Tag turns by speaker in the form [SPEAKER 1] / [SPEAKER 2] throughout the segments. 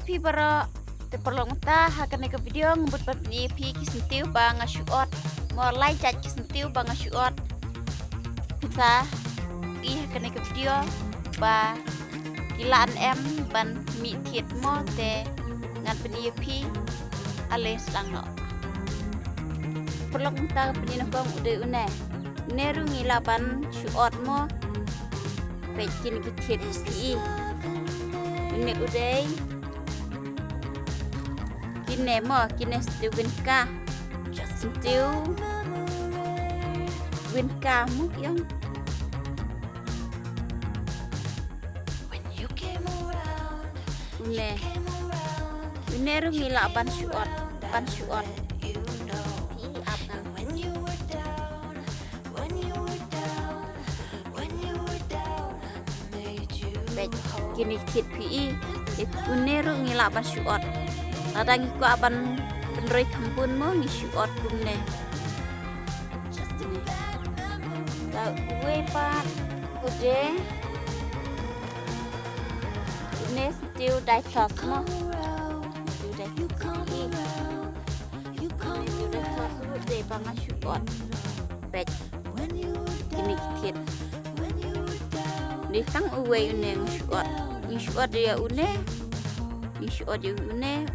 [SPEAKER 1] EP para te perlu ta hakan ke video ngebut bat EP kisentiu bang syuot mulai cat kisentiu bang syuot bisa i hakan ke video ba kilaan em ban mi thiet mo te ngan pen EP ale sang no perlu ta pen no bang ude une neru ngila ban syuot mo pekin ke thiet i ini udah kine mo kine stew winka mo yang une ru ngila ban syuot kini kit pi uneru ngila ban syuot ada ngiku aban penroi kampun mo ngi syuot kumne ta we pa ude ne stew dai sauce mo ude ude bang syuot bet kini kit ni tang uwe une syuot dia une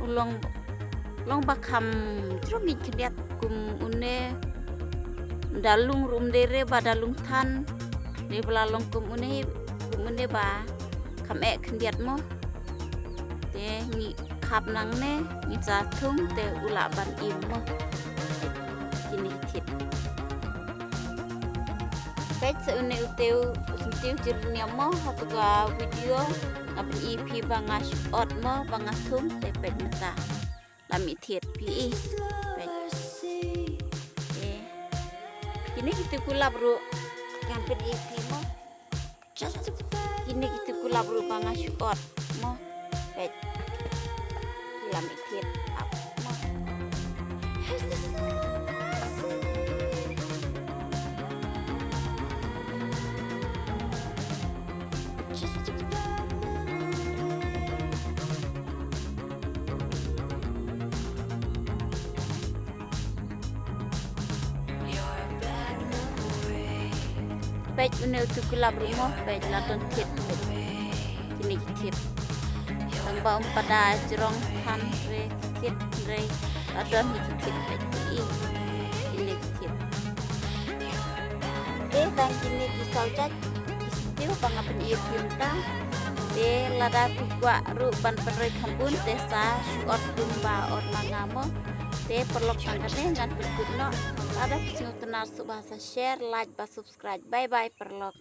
[SPEAKER 1] ulong bakam terus ngikliat kum une dalung rum dere ba dalung tan de belalong kum une ba kam kendiat mo te ngi kap nang ne ngi jatung te ula ban im mo kini tit pet se une uteu jirnya mo hatu ga video apa EP bangas ot mo bangas tum tepet mata lami thiet pi kini kita kulab ru yang pen EP mo kini kita kulab ru bangas ot mo pet lami thiet ap mo pet une tu kulab rumo pet laton thiet kini thiet tamba pada jerong han re thiet re adon thiet pet ini thiet tang kini kisau cat kistiu pangapen ieu piunta lada tukwa ru ban penroi kampun desa syuot tumba or mangamo perlok sangkane ngan berguna ada kisah tenar subhasa share like ba subscribe bye bye perlok.